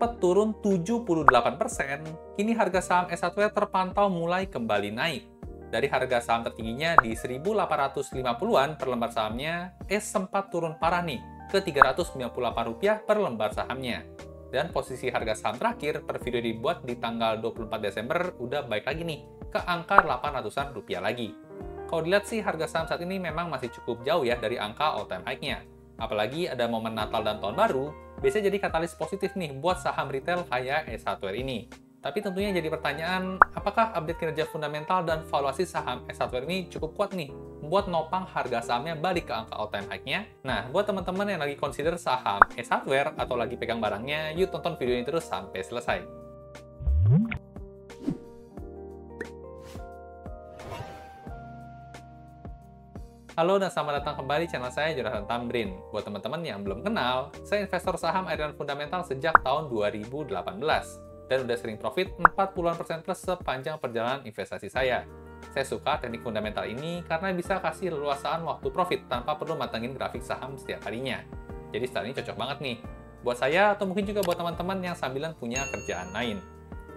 sempat turun 78%, kini harga saham S Hardware terpantau mulai kembali naik. Dari harga saham tertingginya di 1.850-an per lembar sahamnya, sempat turun parah nih ke Rp398 per lembar sahamnya. Dan posisi harga saham terakhir per video dibuat di tanggal 24 Desember udah baik lagi nih, ke angka 800-an rupiah lagi. Kalau dilihat sih harga saham saat ini memang masih cukup jauh ya dari angka all-time high-nya. Apalagi ada momen Natal dan Tahun Baru, biasanya jadi katalis positif nih buat saham retail kayak S Hardware ini. Tapi tentunya jadi pertanyaan, apakah update kinerja fundamental dan valuasi saham S Hardware ini cukup kuat nih buat nopang harga sahamnya balik ke angka all-time high-nya? Nah, buat teman-teman yang lagi consider saham S Hardware atau lagi pegang barangnya, yuk tonton video ini terus sampai selesai. Halo dan selamat datang kembali di channel saya, Jonathan Tamrin. Buat teman-teman yang belum kenal, saya investor saham aliran fundamental sejak tahun 2018 dan udah sering profit 40% plus sepanjang perjalanan investasi saya. Saya suka teknik fundamental ini karena bisa kasih leluasaan waktu profit tanpa perlu matengin grafik saham setiap harinya. Jadi style ini cocok banget nih buat saya atau mungkin juga buat teman-teman yang sambilan punya kerjaan lain.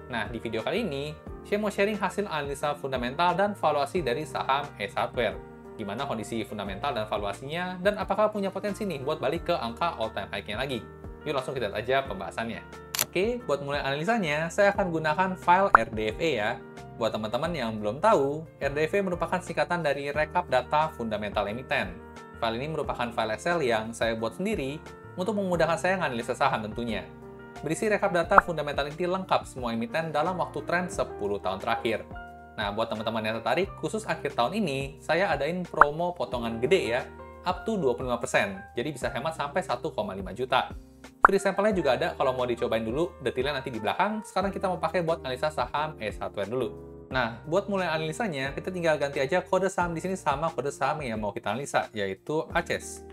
Nah, di video kali ini, saya mau sharing hasil analisa fundamental dan valuasi dari saham S Hardware. Gimana kondisi fundamental dan valuasinya, dan apakah punya potensi nih buat balik ke angka all-time high-nya lagi. Yuk langsung kita lihat aja pembahasannya. Oke, buat mulai analisanya, saya akan gunakan file RDFE ya. Buat teman-teman yang belum tahu, RDFE merupakan singkatan dari Rekap Data Fundamental Emiten. File ini merupakan file Excel yang saya buat sendiri untuk memudahkan saya menganalisa saham tentunya. Berisi rekap data fundamental inti lengkap semua emiten dalam waktu tren 10 tahun terakhir. Nah, buat teman-teman yang tertarik, khusus akhir tahun ini, saya adain promo potongan gede ya, up to 25%. Jadi bisa hemat sampai 1,5 juta. Free sampelnya juga ada kalau mau dicobain dulu, detailnya nanti di belakang. Sekarang kita mau pakai buat analisa saham S Hardware dulu. Nah, buat mulai analisanya, kita tinggal ganti aja kode saham di sini sama kode saham yang mau kita analisa, yaitu ACES.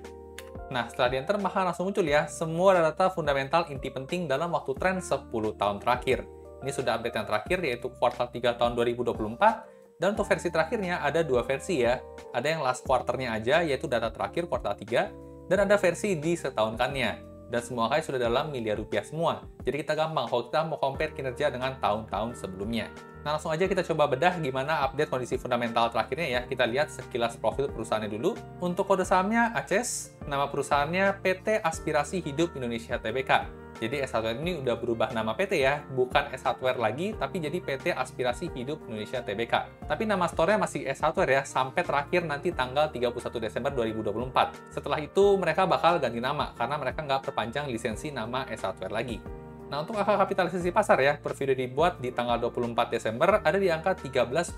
Nah, setelah di enter, maka langsung muncul ya, semua data fundamental inti penting dalam waktu tren 10 tahun terakhir. Ini sudah update yang terakhir, yaitu kuartal 3 tahun 2024, dan untuk versi terakhirnya ada dua versi ya. Ada yang last quarter-nya aja, yaitu data terakhir kuartal 3, dan ada versi di setahunkannya. Dan semua kali sudah dalam miliar rupiah semua. Jadi kita gampang kalau kita mau compare kinerja dengan tahun-tahun sebelumnya. Nah, langsung aja kita coba bedah gimana update kondisi fundamental terakhirnya ya. Kita lihat sekilas profil perusahaannya dulu. Untuk kode sahamnya ACES, nama perusahaannya PT Aspirasi Hidup Indonesia Tbk. Jadi S Hardware ini udah berubah nama PT ya, bukan S Hardware lagi, tapi jadi PT Aspirasi Hidup Indonesia Tbk. Tapi nama store-nya masih S Hardware ya, sampai terakhir nanti tanggal 31 Desember 2024. Setelah itu mereka bakal ganti nama, karena mereka nggak perpanjang lisensi nama S Hardware lagi. Nah, untuk angka kapitalisasi pasar ya, per video dibuat di tanggal 24 Desember ada di angka 13,8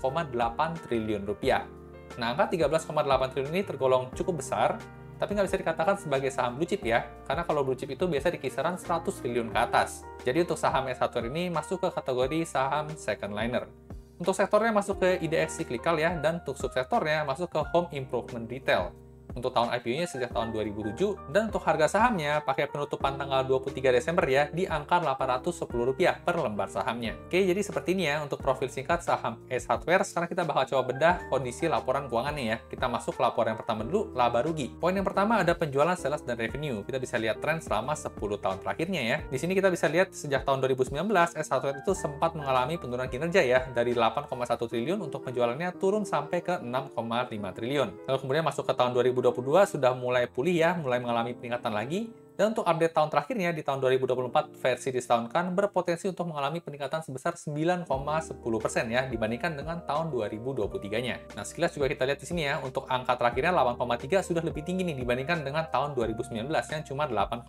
triliun rupiah. Nah, angka 13,8 triliun ini tergolong cukup besar, tapi nggak bisa dikatakan sebagai saham blue chip ya, karena kalau blue chip itu biasa di kisaran 100 triliun ke atas. Jadi untuk saham S Hardware ini masuk ke kategori saham second liner. Untuk sektornya masuk ke IDX cyclical ya, dan untuk subsektornya masuk ke home improvement retail. Untuk tahun IPO-nya sejak tahun 2007, dan untuk harga sahamnya pakai penutupan tanggal 23 Desember ya, di angka Rp810 per lembar sahamnya. Oke, jadi seperti ini ya untuk profil singkat saham S Hardware. Sekarang kita bakal coba bedah kondisi laporan keuangannya ya. Kita masuk ke laporan yang pertama dulu, laba rugi. Poin yang pertama ada penjualan, sales, dan revenue. Kita bisa lihat tren selama 10 tahun terakhirnya ya. Di sini kita bisa lihat sejak tahun 2019, S Hardware itu sempat mengalami penurunan kinerja ya, dari 8,1 triliun untuk penjualannya turun sampai ke 6,5 triliun. Lalu kemudian masuk ke tahun 2022 sudah mulai pulih ya, mulai mengalami peningkatan lagi. Dan untuk update tahun terakhirnya di tahun 2024 versi disetahunkan berpotensi untuk mengalami peningkatan sebesar 9,10% ya dibandingkan dengan tahun 2023-nya. Nah, sekilas juga kita lihat di sini ya, untuk angka terakhirnya 8,3 sudah lebih tinggi nih dibandingkan dengan tahun 2019 yang cuma 8,1.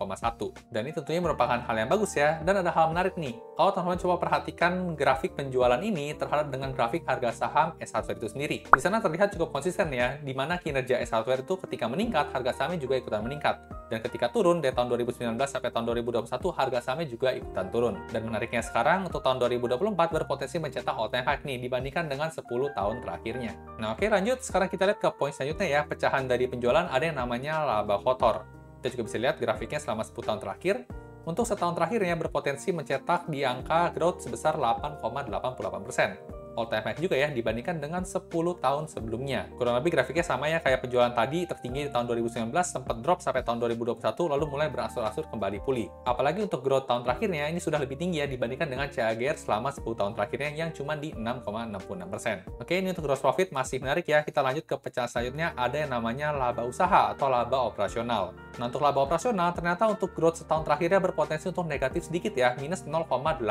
Dan ini tentunya merupakan hal yang bagus ya, dan ada hal menarik nih. Kalau teman-teman coba perhatikan grafik penjualan ini terhadap dengan grafik harga saham S Hardware itu sendiri. Di sana terlihat cukup konsisten ya, di mana kinerja S Hardware itu ketika meningkat, harga sahamnya juga ikutan meningkat. Dan ketika turun dari tahun 2019 sampai tahun 2021, harga sahamnya juga ikutan turun. Dan menariknya sekarang, untuk tahun 2024 berpotensi mencetak all-time high nih dibandingkan dengan 10 tahun terakhirnya. Nah oke, lanjut. Sekarang kita lihat ke poin selanjutnya ya. Pecahan dari penjualan ada yang namanya laba kotor. Kita juga bisa lihat grafiknya selama 10 tahun terakhir. Untuk setahun terakhirnya berpotensi mencetak di angka growth sebesar 8,88%. all-time high juga ya dibandingkan dengan 10 tahun sebelumnya. Kurang lebih grafiknya sama ya kayak penjualan tadi, tertinggi di tahun 2019 sempat drop sampai tahun 2021 lalu mulai berangsur-angsur kembali pulih. Apalagi untuk growth tahun terakhirnya ini sudah lebih tinggi ya dibandingkan dengan CAGR selama 10 tahun terakhirnya yang cuma di 6,66%. Oke, ini untuk gross profit masih menarik ya. Kita lanjut ke pecahan selanjutnya, ada yang namanya laba usaha atau laba operasional. Nah, untuk laba operasional ternyata untuk growth setahun terakhirnya berpotensi untuk negatif sedikit ya, minus 0,82%.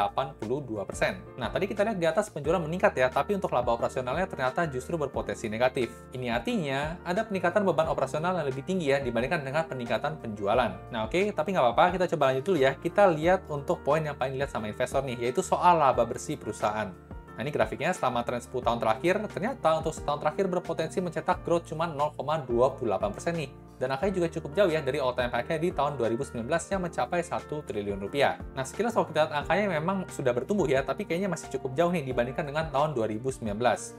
Nah, tadi kita lihat di atas penjualan meningkat ya, tapi untuk laba operasionalnya ternyata justru berpotensi negatif. Ini artinya ada peningkatan beban operasional yang lebih tinggi ya dibandingkan dengan peningkatan penjualan. Nah, oke, tapi nggak apa-apa, kita coba lanjut dulu ya. Kita lihat untuk poin yang paling dilihat sama investor nih, yaitu soal laba bersih perusahaan. Nah, ini grafiknya selama tren 10 tahun terakhir, ternyata untuk setahun terakhir berpotensi mencetak growth cuma 0,28% nih. Dan angkanya juga cukup jauh ya dari all-time high-nya di tahun 2019 yang mencapai 1 triliun rupiah. Nah, sekilas kalau kita lihat angkanya memang sudah bertumbuh ya, tapi kayaknya masih cukup jauh nih dibandingkan dengan tahun 2019.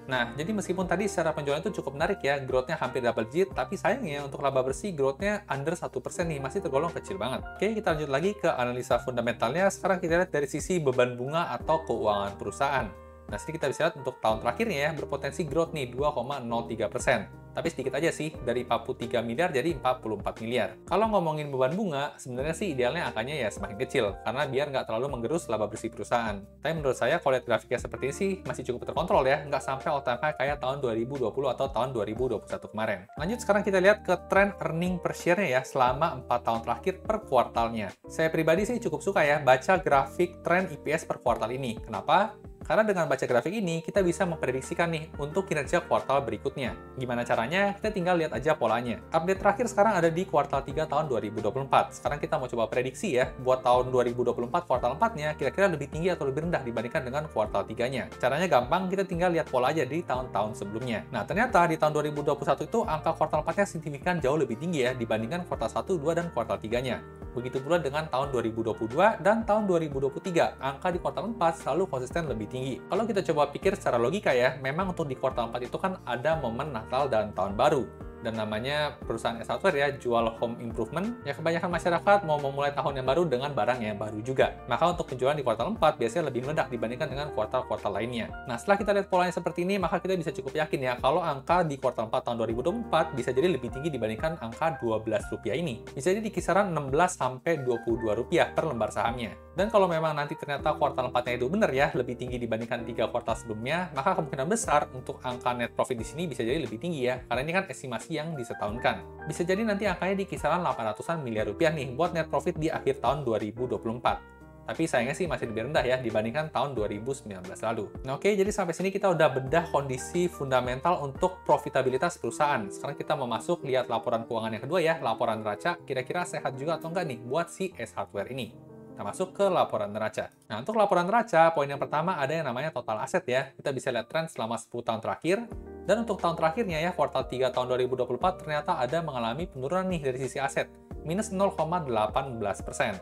Nah, jadi meskipun tadi secara penjualan itu cukup menarik ya, growth-nya hampir double digit, tapi sayangnya untuk laba bersih growth-nya under 1% nih, masih tergolong kecil banget. Oke, kita lanjut lagi ke analisa fundamentalnya. Sekarang kita lihat dari sisi beban bunga atau keuangan perusahaan. Nah, sini kita bisa lihat untuk tahun terakhirnya ya, berpotensi growth nih 2,03%. Tapi sedikit aja sih, dari 43 miliar jadi 44 miliar. Kalau ngomongin beban bunga, sebenarnya sih idealnya angkanya ya semakin kecil, karena biar nggak terlalu menggerus laba bersih perusahaan. Tapi menurut saya, kalau lihat grafiknya seperti ini sih, masih cukup terkontrol ya, nggak sampai all-time high kayak tahun 2020 atau tahun 2021 kemarin. Lanjut, sekarang kita lihat ke tren earning per share-nya ya, selama 4 tahun terakhir per kuartalnya. Saya pribadi sih cukup suka ya, baca grafik tren EPS per kuartal ini. Kenapa? Karena dengan baca grafik ini, kita bisa memprediksikan nih untuk kinerja kuartal berikutnya. Gimana caranya? Kita tinggal lihat aja polanya. Update terakhir sekarang ada di kuartal 3 tahun 2024. Sekarang kita mau coba prediksi ya, buat tahun 2024 kuartal 4-nya kira-kira lebih tinggi atau lebih rendah dibandingkan dengan kuartal 3-nya. Caranya gampang, kita tinggal lihat pola aja di tahun-tahun sebelumnya. Nah, ternyata di tahun 2021 itu angka kuartal 4-nya signifikan jauh lebih tinggi ya dibandingkan kuartal 1, 2, dan kuartal 3-nya. Begitu pula dengan tahun 2022 dan tahun 2023, angka di kuartal 4 selalu konsisten lebih tinggi. Kalau kita coba pikir secara logika ya, memang untuk di kuartal 4 itu kan ada momen Natal dan Tahun Baru. Dan namanya perusahaan S-Hardware ya, jual home improvement, ya kebanyakan masyarakat mau memulai tahun yang baru dengan barang yang baru juga. Maka untuk penjualan di kuartal 4 biasanya lebih meledak dibandingkan dengan kuartal-kuartal lainnya. Nah, setelah kita lihat polanya seperti ini, maka kita bisa cukup yakin ya, kalau angka di kuartal 4 tahun 2024 bisa jadi lebih tinggi dibandingkan angka Rp12 ini. Bisa jadi di kisaran Rp16-Rp22 per lembar sahamnya. Dan kalau memang nanti ternyata kuartal 4-nya itu benar ya, lebih tinggi dibandingkan 3 kuartal sebelumnya, maka kemungkinan besar untuk angka net profit di sini bisa jadi lebih tinggi ya, karena ini kan estimasi yang disetahunkan. Bisa jadi nanti angkanya di kisaran 800-an miliar rupiah nih buat net profit di akhir tahun 2024. Tapi sayangnya sih masih lebih rendah ya dibandingkan tahun 2019 lalu. Nah, oke, jadi sampai sini kita udah bedah kondisi fundamental untuk profitabilitas perusahaan. Sekarang kita mau masuk lihat laporan keuangan yang kedua ya, laporan neraca. Kira-kira sehat juga atau enggak nih buat si S-Hardware ini. Kita masuk ke laporan neraca. Nah, untuk laporan neraca, poin yang pertama ada yang namanya total aset ya. Kita bisa lihat tren selama 10 tahun terakhir. Dan untuk tahun terakhirnya ya, kuartal 3 tahun 2024 ternyata ada mengalami penurunan nih dari sisi aset. Minus 0,18%.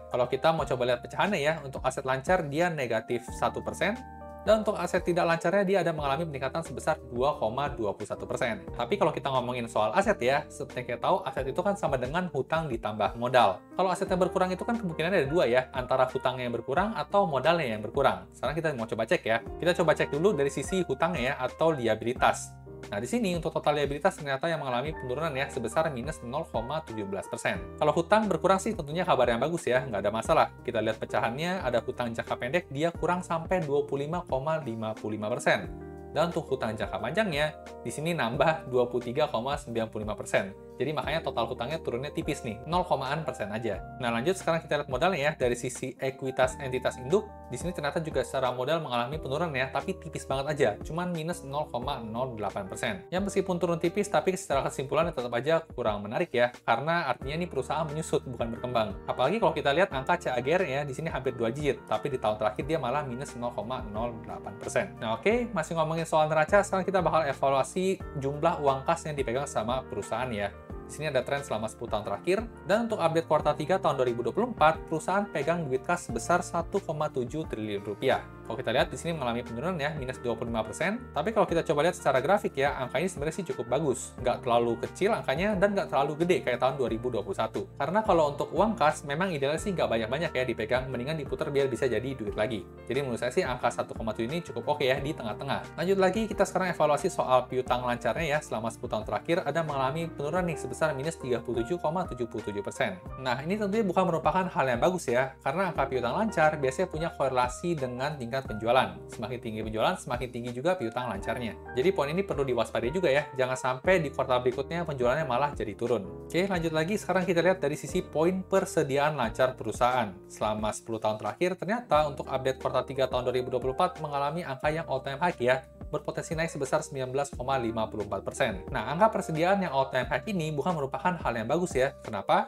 Kalau kita mau coba lihat pecahannya ya, untuk aset lancar dia negatif 1%. Dan untuk aset tidak lancarnya dia ada mengalami peningkatan sebesar 2,21%. Tapi kalau kita ngomongin soal aset ya, seperti yang kita tahu aset itu kan sama dengan hutang ditambah modal. Kalau asetnya berkurang itu kan kemungkinannya ada dua ya, antara hutangnya yang berkurang atau modalnya yang berkurang. Sekarang kita mau coba cek ya. Kita coba cek dulu dari sisi hutangnya ya, atau liabilitas. Nah, di sini untuk total liabilitas ternyata yang mengalami penurunan ya, sebesar minus 0,17%. Kalau hutang berkurang sih tentunya kabar yang bagus ya, nggak ada masalah. Kita lihat pecahannya, ada hutang jangka pendek, dia kurang sampai 25,55%. Dan untuk hutang jangka panjangnya, di sini nambah 23,95%. Jadi makanya total hutangnya turunnya tipis nih, 0,an% aja. Nah, lanjut sekarang kita lihat modalnya ya, dari sisi ekuitas entitas induk, di sini ternyata juga secara modal mengalami penurunan ya, tapi tipis banget aja, cuman minus 0,08%. Yang meskipun turun tipis, tapi secara kesimpulan tetap aja kurang menarik ya, karena artinya ini perusahaan menyusut, bukan berkembang. Apalagi kalau kita lihat angka CAGR ya, di sini hampir 2 digit, tapi di tahun terakhir dia malah minus 0,08%. Nah, oke, masih ngomongin soal neraca, sekarang kita bakal evaluasi jumlah uang kas yang dipegang sama perusahaan ya. Di sini ada tren selama 10 tahun terakhir, dan untuk update kuartal 3 tahun 2024, perusahaan pegang duit kas sebesar 1,7 triliun rupiah. Kalau kita lihat di sini mengalami penurunan ya, minus 25%. Tapi kalau kita coba lihat secara grafik ya, angka ini sebenarnya sih cukup bagus. Nggak terlalu kecil angkanya dan nggak terlalu gede kayak tahun 2021. Karena kalau untuk uang kas, memang idealnya sih nggak banyak-banyak ya dipegang, mendingan diputar biar bisa jadi duit lagi. Jadi menurut saya sih angka 1,7 ini cukup oke ya di tengah-tengah. Lanjut lagi, kita sekarang evaluasi soal piutang lancarnya ya. Selama 10 tahun terakhir ada mengalami penurunan nih sebesar minus 37,77%. Nah, ini tentunya bukan merupakan hal yang bagus ya, karena angka piutang lancar biasanya punya korelasi dengan tingkat penjualan. Semakin tinggi penjualan, semakin tinggi juga piutang lancarnya. Jadi poin ini perlu diwaspadai juga ya, jangan sampai di kuartal berikutnya penjualannya malah jadi turun. Oke, lanjut lagi, sekarang kita lihat dari sisi poin persediaan lancar perusahaan. Selama 10 tahun terakhir, ternyata untuk update kuartal 3 tahun 2024 mengalami angka yang all-time high ya, berpotensi naik sebesar 19,54%. Nah, angka persediaan yang all-time high ini bukan merupakan hal yang bagus ya. Kenapa?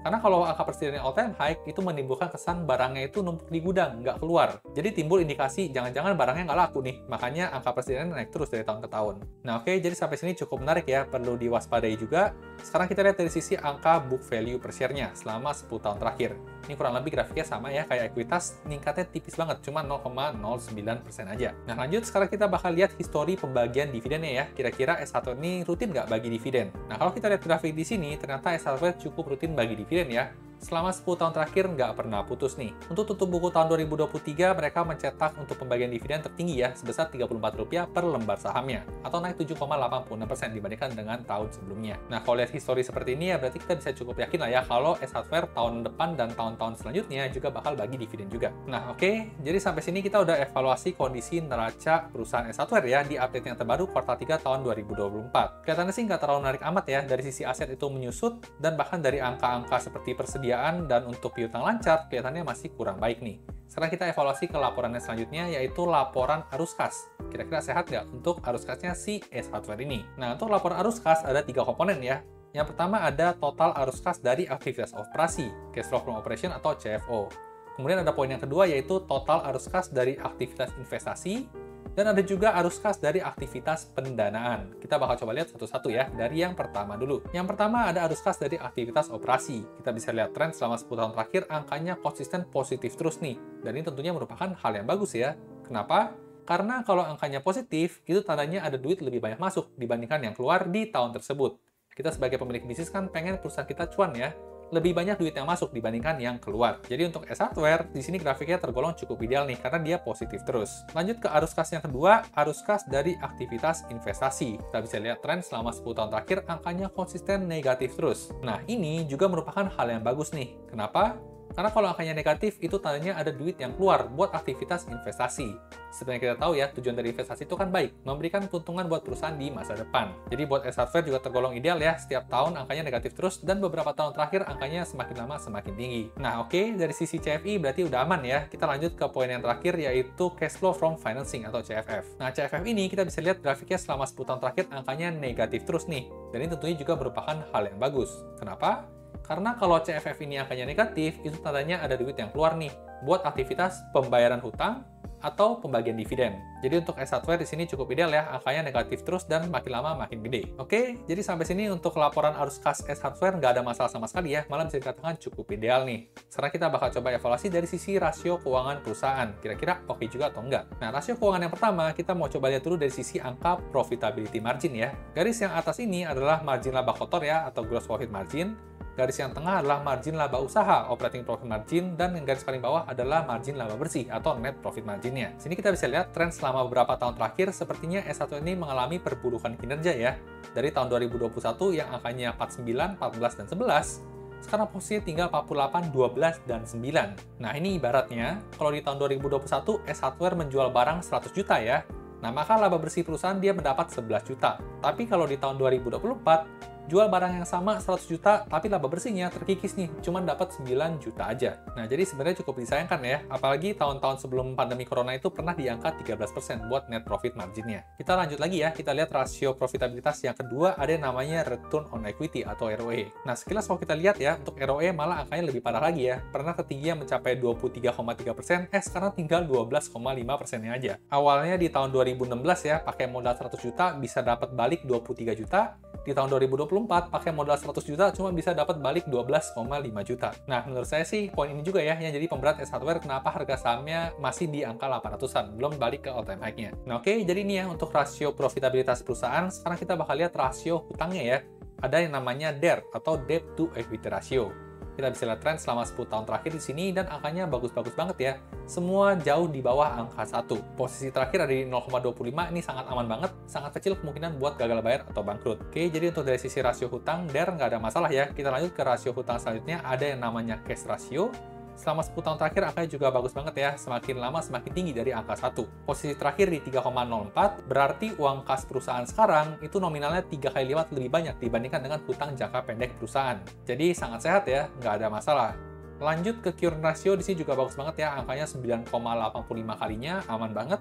Karena kalau angka persediaan yang all-time high, itu menimbulkan kesan barangnya itu numpuk di gudang, nggak keluar. Jadi timbul indikasi jangan-jangan barangnya nggak laku nih, makanya angka persediaan naik terus dari tahun ke tahun. Nah oke, jadi sampai sini cukup menarik ya, perlu diwaspadai juga. Sekarang kita lihat dari sisi angka book value per share-nya selama 10 tahun terakhir. Ini kurang lebih grafiknya sama ya, kayak ekuitas, meningkatnya tipis banget, cuma 0,09% aja. Nah lanjut, sekarang kita bakal lihat histori pembagian dividennya ya. Kira-kira S1 ini rutin nggak bagi dividen? Nah kalau kita lihat grafik di sini, ternyata S1 cukup rutin bagi dividen ya. Selama 10 tahun terakhir nggak pernah putus nih. Untuk tutup buku tahun 2023, mereka mencetak untuk pembagian dividen tertinggi ya, sebesar Rp34 per lembar sahamnya, atau naik 7,86% dibandingkan dengan tahun sebelumnya. Nah, kalau lihat histori seperti ini ya, berarti kita bisa cukup yakin lah ya, kalau S Hardware tahun depan dan tahun-tahun selanjutnya juga bakal bagi dividen juga. Nah, oke, jadi sampai sini kita udah evaluasi kondisi neraca perusahaan S Hardware ya, di update yang terbaru kuartal 3 tahun 2024. Kelihatannya sih nggak terlalu menarik amat ya, dari sisi aset itu menyusut, dan bahkan dari angka-angka seperti persediaan dan untuk piutang lancar, kelihatannya masih kurang baik nih. Sekarang kita evaluasi ke laporannya selanjutnya, yaitu laporan arus kas. Kira-kira sehat nggak untuk arus kasnya si S Hardware ini? Nah, untuk laporan arus kas ada 3 komponen ya. Yang pertama ada total arus kas dari aktivitas operasi, cash flow from operation atau CFO. Kemudian ada poin yang kedua, yaitu total arus kas dari aktivitas investasi, dan ada juga arus kas dari aktivitas pendanaan. Kita bakal coba lihat satu-satu ya, dari yang pertama dulu. Yang pertama ada arus kas dari aktivitas operasi. Kita bisa lihat tren selama 10 tahun terakhir, angkanya konsisten positif terus nih. Dan ini tentunya merupakan hal yang bagus ya. Kenapa? Karena kalau angkanya positif, itu tandanya ada duit lebih banyak masuk dibandingkan yang keluar di tahun tersebut. Kita sebagai pemilik bisnis kan pengen perusahaan kita cuan ya. Lebih banyak duit yang masuk dibandingkan yang keluar. Jadi untuk S Hardware, di sini grafiknya tergolong cukup ideal nih, karena dia positif terus. Lanjut ke arus kas yang kedua, arus kas dari aktivitas investasi. Kita bisa lihat tren selama 10 tahun terakhir, angkanya konsisten negatif terus. Nah, ini juga merupakan hal yang bagus nih. Kenapa? Karena kalau angkanya negatif, itu tandanya ada duit yang keluar buat aktivitas investasi. Sebenarnya kita tahu ya, tujuan dari investasi itu kan baik, memberikan keuntungan buat perusahaan di masa depan. Jadi buat S Hardware juga tergolong ideal ya, setiap tahun angkanya negatif terus, dan beberapa tahun terakhir angkanya semakin lama semakin tinggi. Nah oke, dari sisi CFI berarti udah aman ya. Kita lanjut ke poin yang terakhir, yaitu cash flow from financing atau CFF. Nah CFF ini kita bisa lihat grafiknya selama 10 tahun terakhir angkanya negatif terus nih, dan ini tentunya juga merupakan hal yang bagus. Kenapa? Karena kalau CFF ini angkanya negatif, itu tandanya ada duit yang keluar nih buat aktivitas pembayaran hutang atau pembagian dividen. Jadi untuk S Hardware di sini cukup ideal ya, angkanya negatif terus dan makin lama makin gede. Oke, jadi sampai sini untuk laporan arus kas S Hardware nggak ada masalah sama sekali ya, malah bisa dikatakan cukup ideal nih. Sekarang kita bakal coba evaluasi dari sisi rasio keuangan perusahaan, kira-kira oke juga atau enggak. Nah, rasio keuangan yang pertama, kita mau coba lihat dulu dari sisi angka profitability margin ya. Garis yang atas ini adalah margin laba kotor ya, atau gross profit margin. Garis yang tengah adalah margin laba usaha, operating profit margin, dan yang garis paling bawah adalah margin laba bersih, atau net profit marginnya. Sini kita bisa lihat tren selama beberapa tahun terakhir, sepertinya S1 ini mengalami perburukan kinerja ya. Dari tahun 2021 yang angkanya 49, 14, dan 11, sekarang posisinya tinggal 48, 12, dan 9. Nah ini ibaratnya, kalau di tahun 2021, S Hardware menjual barang 100 juta ya. Nah maka laba bersih perusahaan dia mendapat 11 juta. Tapi kalau di tahun 2024, jual barang yang sama 100 juta, tapi laba bersihnya terkikis nih, cuma dapat 9 juta aja. Nah, jadi sebenarnya cukup disayangkan ya, apalagi tahun-tahun sebelum pandemi corona itu pernah di angka 13% buat net profit marginnya. Kita lanjut lagi ya, kita lihat rasio profitabilitas yang kedua, ada yang namanya return on equity atau ROE. Nah, sekilas kalau kita lihat ya, untuk ROE malah angkanya lebih parah lagi ya, pernah ketinggian mencapai 23,3%, sekarang tinggal 12,5%-nya aja. Awalnya di tahun 2016 ya, pakai modal 100 juta, bisa dapat balik 23 juta, di tahun 2024 2024 pakai modal 100 juta cuma bisa dapat balik 12,5 juta. Nah, menurut saya sih poin ini juga ya yang jadi pemberat S Hardware kenapa harga sahamnya masih di angka 800-an, belum balik ke all time high-nya. Nah, oke, jadi ini ya untuk rasio profitabilitas perusahaan. Sekarang kita bakal lihat rasio hutangnya ya. Ada yang namanya DER atau Debt to Equity Ratio. Kita bisa lihat tren selama 10 tahun terakhir di sini dan angkanya bagus-bagus banget ya. Semua jauh di bawah angka 1. Posisi terakhir ada di 0,25, ini sangat aman banget, sangat kecil kemungkinan buat gagal bayar atau bangkrut. Oke, jadi untuk dari sisi rasio hutang, DER nggak ada masalah ya. Kita lanjut ke rasio hutang selanjutnya, ada yang namanya cash ratio. Selama 10 tahun terakhir angkanya juga bagus banget ya, semakin lama semakin tinggi dari angka 1. Posisi terakhir di 3,04, berarti uang kas perusahaan sekarang itu nominalnya 3 kali lipat lebih banyak dibandingkan dengan hutang jangka pendek perusahaan. Jadi sangat sehat ya, nggak ada masalah. Lanjut ke current ratio, di sini juga bagus banget ya, angkanya 9,85 kalinya, aman banget.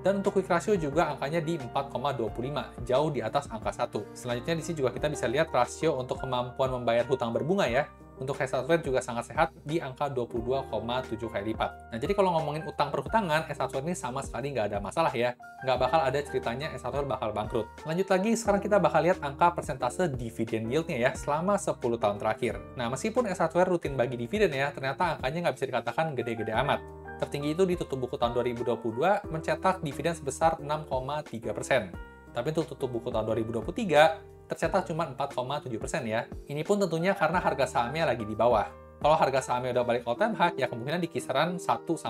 Dan untuk quick ratio juga angkanya di 4,25, jauh di atas angka 1. Selanjutnya di sini juga kita bisa lihat rasio untuk kemampuan membayar hutang berbunga ya. Untuk S Hardware juga sangat sehat di angka 22,7 kali lipat. Nah, jadi kalau ngomongin utang perhutangan, S Hardware ini sama sekali nggak ada masalah ya. Nggak bakal ada ceritanya S Hardware bakal bangkrut. Lanjut lagi, sekarang kita bakal lihat angka persentase dividen yield-nya ya selama 10 tahun terakhir. Nah, meskipun S Hardware rutin bagi dividen ya, ternyata angkanya nggak bisa dikatakan gede-gede amat. Tertinggi itu di tutup buku tahun 2022 mencetak dividen sebesar 6,3%. Tapi untuk tutup buku tahun 2023, tercatat cuma 4,7% ya. Ini pun tentunya karena harga sahamnya lagi di bawah. Kalau harga sahamnya udah balik all time high, ya kemungkinan di kisaran 1-2%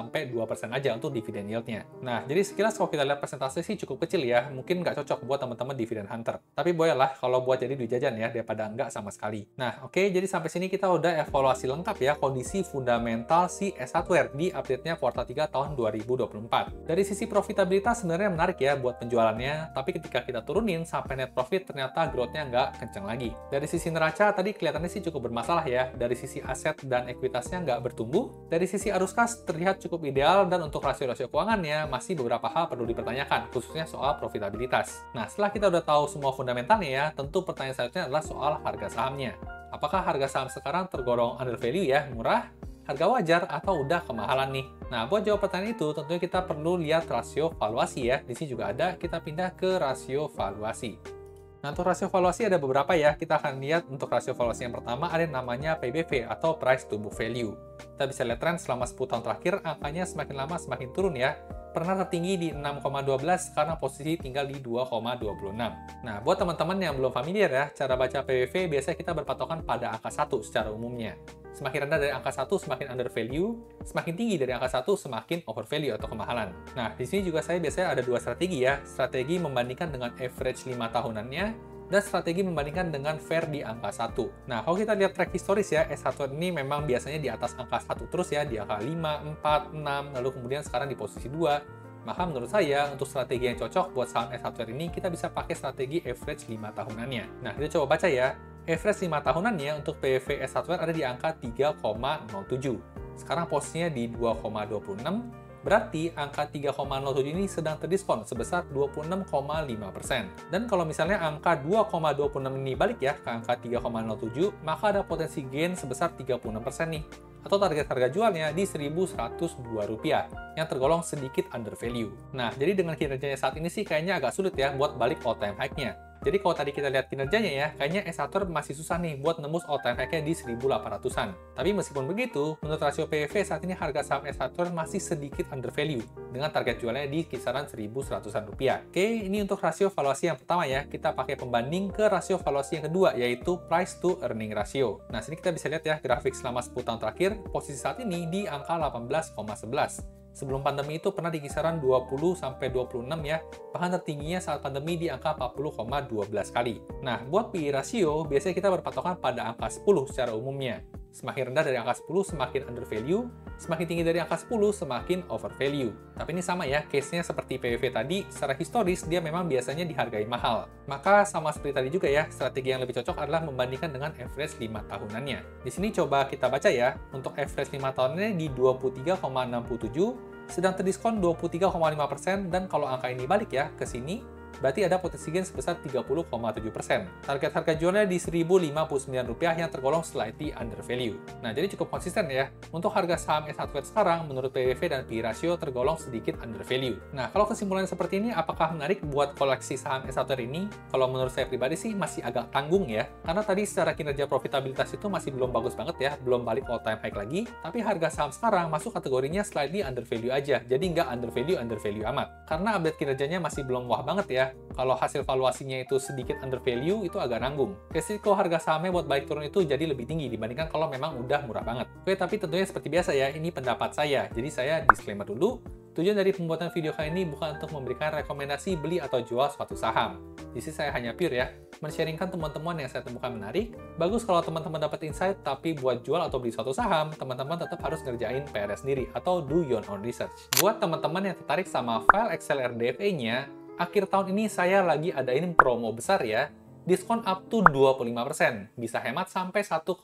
aja untuk dividen yield-nya. Nah, jadi sekilas kalau kita lihat persentase sih cukup kecil ya, mungkin nggak cocok buat teman-teman dividen hunter. Tapi bolehlah kalau buat jadi duit jajan ya, daripada nggak sama sekali. Nah, oke, jadi sampai sini kita udah evaluasi lengkap ya kondisi fundamental si S Hardware di update-nya kuartal 3 tahun 2024. Dari sisi profitabilitas sebenarnya menarik ya buat penjualannya, tapi ketika kita turunin sampai net profit ternyata growth-nya nggak kenceng lagi. Dari sisi neraca tadi kelihatannya sih cukup bermasalah ya, dari sisi aset dan ekuitasnya nggak bertumbuh. Dari sisi arus kas terlihat cukup ideal dan untuk rasio-rasio keuangannya masih beberapa hal perlu dipertanyakan, khususnya soal profitabilitas. Nah, setelah kita udah tahu semua fundamentalnya ya, tentu pertanyaan selanjutnya adalah soal harga sahamnya. Apakah harga saham sekarang tergolong under value ya, murah, harga wajar, atau udah kemahalan nih? Nah, buat jawab pertanyaan itu, tentunya kita perlu lihat rasio valuasi ya. Di sini juga ada, kita pindah ke rasio valuasi. Nah, untuk rasio valuasi ada beberapa ya. Kita akan lihat untuk rasio valuasi yang pertama ada yang namanya PBV atau Price to Book Value. Kita bisa lihat tren selama 10 tahun terakhir, angkanya semakin lama semakin turun ya. Pernah tertinggi di 6,12, sekarang posisi tinggal di 2,26. Nah, buat teman-teman yang belum familiar ya, cara baca PBV biasanya kita berpatokan pada angka 1 secara umumnya. Semakin rendah dari angka 1 semakin under value, semakin tinggi dari angka 1 semakin over value atau kemahalan. Nah, di sini juga saya biasanya ada dua strategi ya. Strategi membandingkan dengan average 5 tahunannya, dan strategi membandingkan dengan fair di angka 1. Nah, kalau kita lihat track historis ya, S Hardware ini memang biasanya di atas angka 1 terus ya, di angka 5, 4, 6, lalu kemudian sekarang di posisi 2. Maka menurut saya, untuk strategi yang cocok buat saham S Hardware ini, kita bisa pakai strategi average 5 tahunannya. Nah, kita coba baca ya. Average 5 tahunannya untuk PBV S Hardware ada di angka 3,07. Sekarang posisinya di 2,26. Berarti angka 3,07 ini sedang terdiskon sebesar 26,5%. Dan kalau misalnya angka 2,26 ini balik ya ke angka 3,07, maka ada potensi gain sebesar 36% nih. Atau target harga jualnya di Rp1.102 yang tergolong sedikit under value. Nah, jadi dengan kinerjanya saat ini sih kayaknya agak sulit ya buat balik all time high-nya. Jadi kalau tadi kita lihat kinerjanya ya, kayaknya S Hardware masih susah nih buat nembus all time high-nya di 1.800-an. Tapi meskipun begitu, menurut rasio PEV saat ini harga saham S Hardware masih sedikit under value, dengan target jualnya di kisaran Rp1.100-an. Oke, ini untuk rasio valuasi yang pertama ya. Kita pakai pembanding ke rasio valuasi yang kedua, yaitu price to earning ratio. Nah, sini kita bisa lihat ya, grafik selama 10 tahun terakhir, posisi saat ini di angka 18,11. Sebelum pandemi itu pernah di kisaran 20-26 ya, bahkan tertingginya saat pandemi di angka 40,12 kali. Nah, buat PE ratio, biasanya kita berpatokan pada angka 10 secara umumnya. Semakin rendah dari angka 10, semakin under value, semakin tinggi dari angka 10, semakin over value. Tapi ini sama ya, case-nya seperti PBV tadi, secara historis dia memang biasanya dihargai mahal. Maka sama seperti tadi juga ya, strategi yang lebih cocok adalah membandingkan dengan average 5 tahunannya. Di sini coba kita baca ya, untuk average 5 tahunannya di 23,67, sedang terdiskon 23,5%, dan kalau angka ini balik ya ke sini, berarti ada potensi gain sebesar 30,7%. Target harga jualnya di Rp1.059 yang tergolong slightly under value. Nah, jadi cukup konsisten ya. Untuk harga saham S1 sekarang, menurut PBV dan PE ratio tergolong sedikit under value. Nah, kalau kesimpulannya seperti ini, apakah menarik buat koleksi saham S1 ini? Kalau menurut saya pribadi sih masih agak tanggung ya. Karena tadi secara kinerja profitabilitas itu masih belum bagus banget ya, belum balik all time high lagi. Tapi harga saham sekarang masuk kategorinya slightly under value aja, jadi nggak under value amat. Karena update kinerjanya masih belum wah banget ya. Kalau hasil valuasinya itu sedikit under value, itu agak nanggung. Resiko harga sahamnya buat balik turun itu jadi lebih tinggi dibandingkan kalau memang udah murah banget. Oke, tapi tentunya seperti biasa ya, ini pendapat saya. Jadi saya disclaimer dulu. Tujuan dari pembuatan video kali ini bukan untuk memberikan rekomendasi beli atau jual suatu saham. Di sini saya hanya pure ya, men-sharingkan teman-teman yang saya temukan menarik. Bagus kalau teman-teman dapat insight, tapi buat jual atau beli suatu saham, teman-teman tetap harus ngerjain PR sendiri atau do your own research. Buat teman-teman yang tertarik sama file Excel RDFA-nya, akhir tahun ini saya lagi adain promo besar ya, diskon up to 25%, bisa hemat sampai 1,5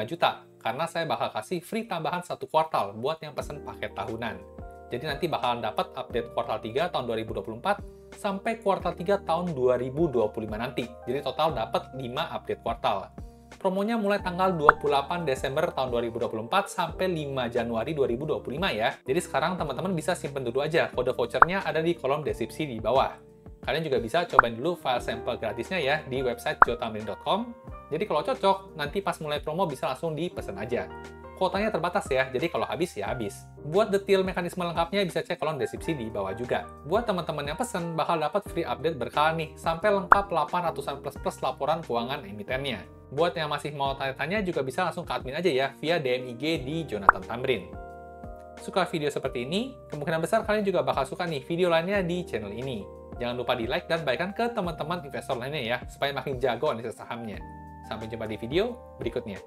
juta, karena saya bakal kasih free tambahan 1 kuartal buat yang pesen paket tahunan. Jadi nanti bakalan dapat update kuartal 3 tahun 2024 sampai kuartal 3 tahun 2025 nanti. Jadi total dapat 5 update kuartal. Promonya mulai tanggal 28 Desember tahun 2024 sampai 5 Januari 2025 ya. Jadi sekarang teman-teman bisa simpen dulu aja. Kode vouchernya ada di kolom deskripsi di bawah. Kalian juga bisa cobain dulu file sampel gratisnya ya di website joethamrin.com. Jadi kalau cocok, nanti pas mulai promo bisa langsung dipesan aja. Kuotanya terbatas ya, jadi kalau habis ya habis. Buat detail mekanisme lengkapnya bisa cek kolom deskripsi di bawah juga. Buat teman-teman yang pesen, bakal dapat free update berkala nih, sampai lengkap 800-an plus laporan keuangan emitennya. Buat yang masih mau tanya-tanya juga bisa langsung ke admin aja ya, via DM IG di Jonathan Tamrin. Suka video seperti ini? Kemungkinan besar kalian juga bakal suka nih video lainnya di channel ini. Jangan lupa di like dan bagikan ke teman-teman investor lainnya ya, supaya makin jago analisa sahamnya. Sampai jumpa di video berikutnya.